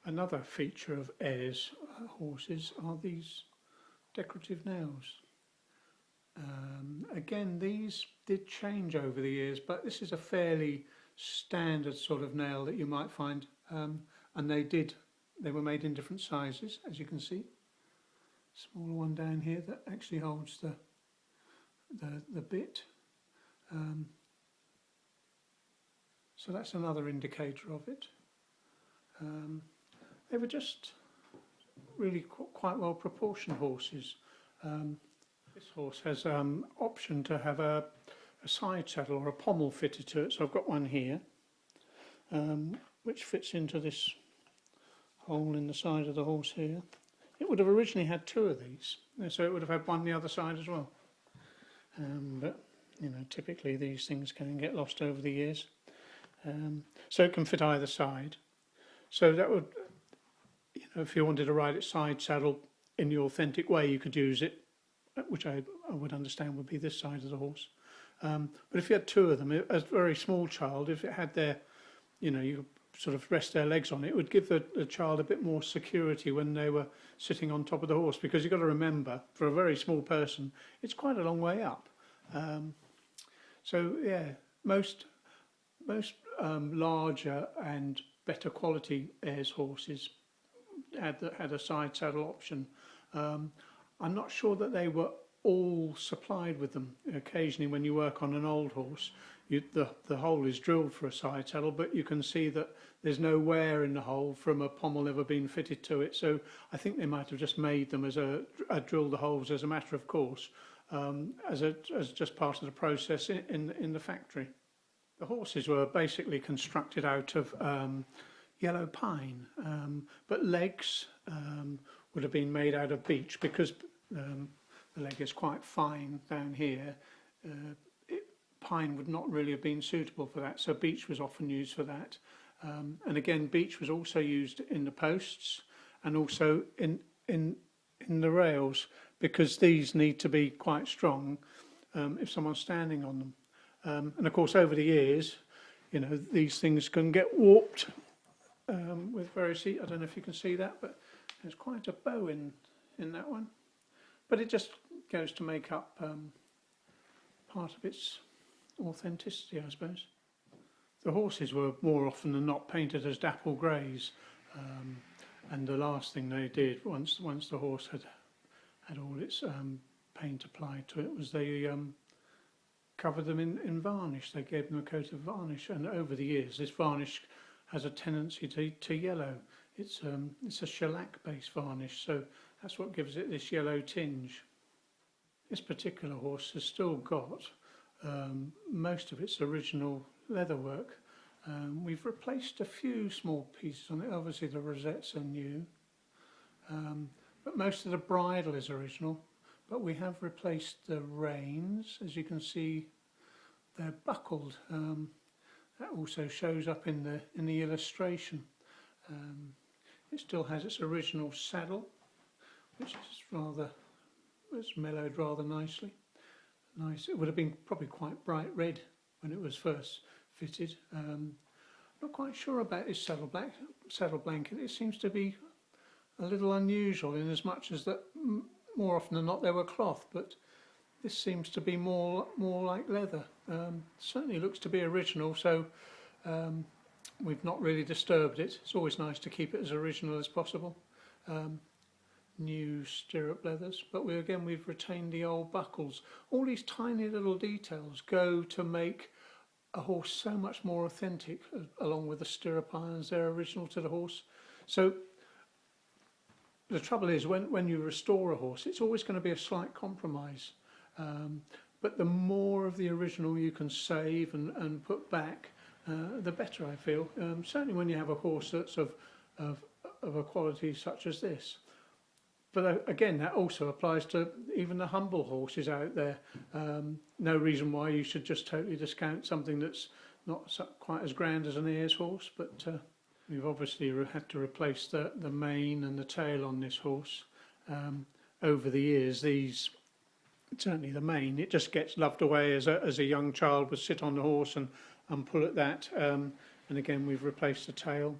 Another feature of Ayres horses are these decorative nails. Again, these did change over the years, but this is a fairly standard sort of nail that you might find, and they were made in different sizes, as you can see. Smaller one down here that actually holds the bit. So that's another indicator of it. They were just really quite well proportioned horses. This horse has option to have a side saddle or a pommel fitted to it, so I've got one here which fits into this hole in the side of the horse here. It would have originally had two of these, so it would have had one the other side as well. But you know, typically these things can get lost over the years. So it can fit either side. So that would, you know, if you wanted to ride it side saddle in the authentic way, you could use it, which I would understand would be this side of the horse. But if you had two of them, as a very small child, if it had their, you know, you sort of rest their legs on it, it would give the child a bit more security when they were sitting on top of the horse, because you've got to remember, for a very small person, it's quite a long way up. So yeah, most larger and better quality Ayres horses had a side saddle option. I'm not sure that they were all supplied with them. Occasionally when you work on an old horse, the hole is drilled for a side saddle, but you can see that there's no wear in the hole from a pommel ever being fitted to it. So I think they might have just made them as drilled the holes as a matter of course, as just part of the process in the factory. The horses were basically constructed out of yellow pine, but legs would have been made out of beech, because the leg is quite fine down here. Pine would not really have been suitable for that, so beech was often used for that. And again, beech was also used in the posts and also in the rails, because these need to be quite strong if someone's standing on them. And of course, over the years, you know, these things can get warped with various, I don't know if you can see that, but there's quite a bow in that one. But it just goes to make up part of its authenticity, I suppose. The horses were more often than not painted as dapple greys, and the last thing they did once the horse had all its paint applied to it was they covered them in varnish. They gave them a coat of varnish, and over the years this varnish has a tendency to yellow. It's a shellac-based varnish, so that's what gives it this yellow tinge. This particular horse has still got most of its original leatherwork. We've replaced a few small pieces on it. Obviously the rosettes are new, but most of the bridle is original. But we have replaced the reins. As you can see, they're buckled. That also shows up in the illustration. It still has its original saddle, which is it's mellowed rather nicely. Nice. It would have been probably quite bright red when it was first fitted. Not quite sure about this saddle blanket. It seems to be a little unusual in as much as that more often than not they were cloth, but this seems to be more like leather. Certainly looks to be original, so we've not really disturbed it. It's always nice to keep it as original as possible. New stirrup leathers, but we've retained the old buckles. All these tiny little details go to make a horse so much more authentic, along with the stirrup irons. They're original to the horse. So the trouble is, when you restore a horse, it's always going to be a slight compromise. But the more of the original you can save and put back, the better, I feel. Certainly when you have a horse that's of a quality such as this. But again, that also applies to even the humble horses out there. No reason why you should just totally discount something that's not quite as grand as an Ayres horse, but we've obviously had to replace the mane and the tail on this horse. Over the years, certainly the mane, it just gets loved away as a young child would sit on the horse and pull at that. And again, we've replaced the tail.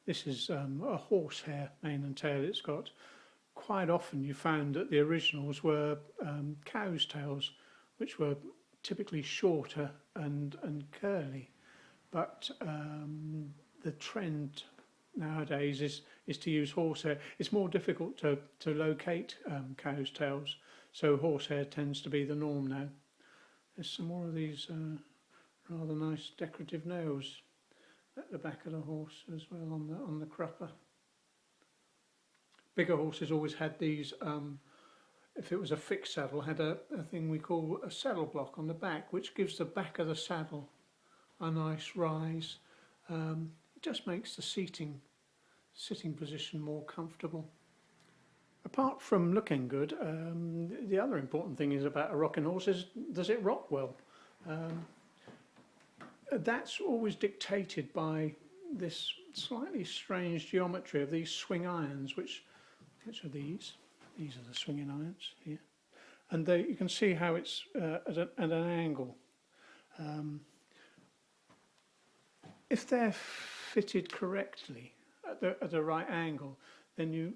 This is a horsehair mane and tail it's got. Quite often you found that the originals were cow's tails, which were typically shorter and curly. But the trend nowadays is to use horsehair. It's more difficult to locate cow's tails, so horsehair tends to be the norm now. There's some more of these rather nice decorative nails at the back of the horse as well on the crupper. Bigger horses always had these, if it was a fixed saddle, had a thing we call a saddle block on the back, which gives the back of the saddle a nice rise. It just makes the sitting position more comfortable. Apart from looking good, the other important thing is about a rocking horse is, does it rock well? That's always dictated by this slightly strange geometry of these swing irons, which are these. These are the swinging irons here, and you can see how it's at an angle. If they're fitted correctly at the right angle, then you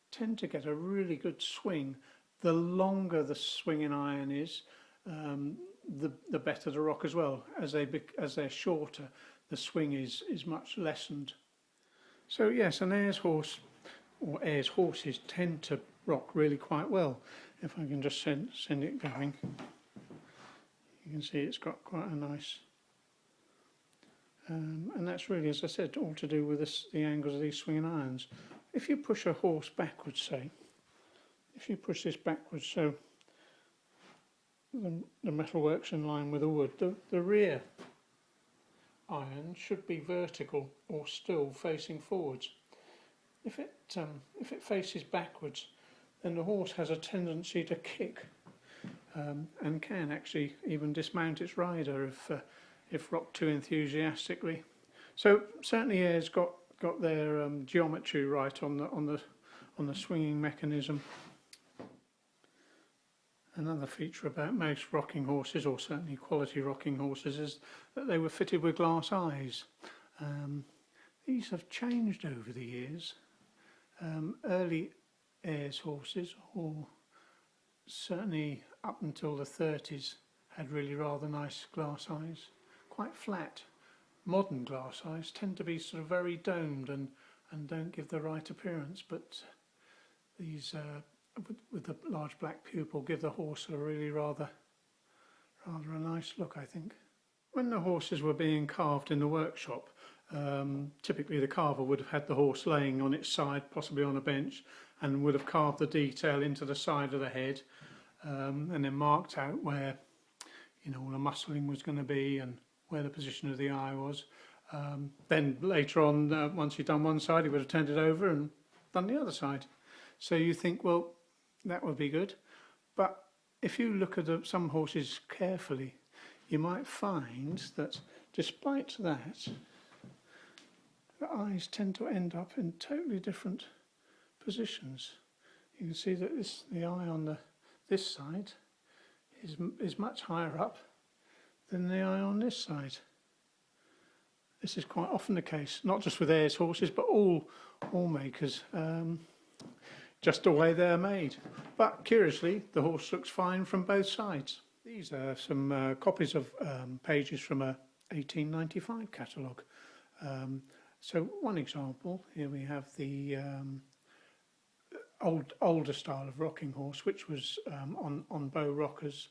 tend to get a really good swing. The longer the swinging iron is, the better the rock as well. As they're shorter, the swing is much lessened. So yes, an Ayres horse, or Ayres horses, tend to rock really quite well. If I can just send it going, you can see it's got quite a nice, and that's really, as I said, all to do with the angles of these swinging irons. If you push a horse backwards, say, if you push this backwards so the metal works in line with the wood, the rear iron should be vertical or still facing forwards. If it faces backwards, then the horse has a tendency to kick, and can actually even dismount its rider if rocked too enthusiastically. So certainly Ayres got their geometry right on the swinging mechanism. Another feature about most rocking horses, or certainly quality rocking horses, is that they were fitted with glass eyes. These have changed over the years. Early Ayres horses, or certainly up until the 30s, had really rather nice glass eyes, quite flat. Modern glass eyes tend to be sort of very domed and don't give the right appearance, but these with the large black pupil give the horse a really rather a nice look, I think. When the horses were being carved in the workshop, typically the carver would have had the horse laying on its side, possibly on a bench, and would have carved the detail into the side of the head, and then marked out where, you know, all the muscling was going to be and where the position of the eye was. Then later on, once he'd done one side, he would have turned it over and done the other side. So you think, well, that would be good. But if you look at some horses carefully, you might find that despite that, the eyes tend to end up in totally different positions. You can see that the eye on this side is much higher up than the eye on this side. This is quite often the case, not just with Ayres horses, but all makers. Just the way they're made. But curiously, the horse looks fine from both sides. These are some copies of pages from a 1895 catalogue. So one example, here we have the older style of rocking horse, which was on bow rockers.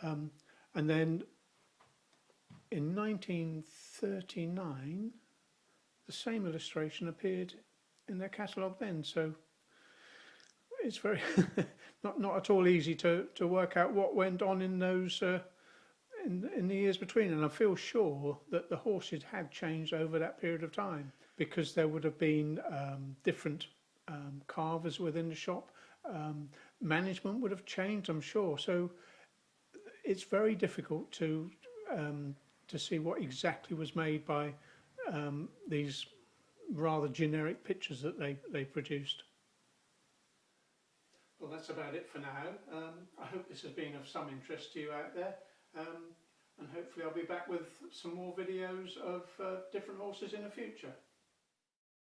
And then in 1939, the same illustration appeared in their catalogue then. So it's very not at all easy to work out what went on in those in the years between, and I feel sure that the horses had changed over that period of time, because there would have been different carvers within the shop. Management would have changed, I'm sure. So it's very difficult to see what exactly was made by these rather generic pictures that they produced. Well, that's about it for now. I hope this has been of some interest to you out there, and hopefully I'll be back with some more videos of different horses in the future.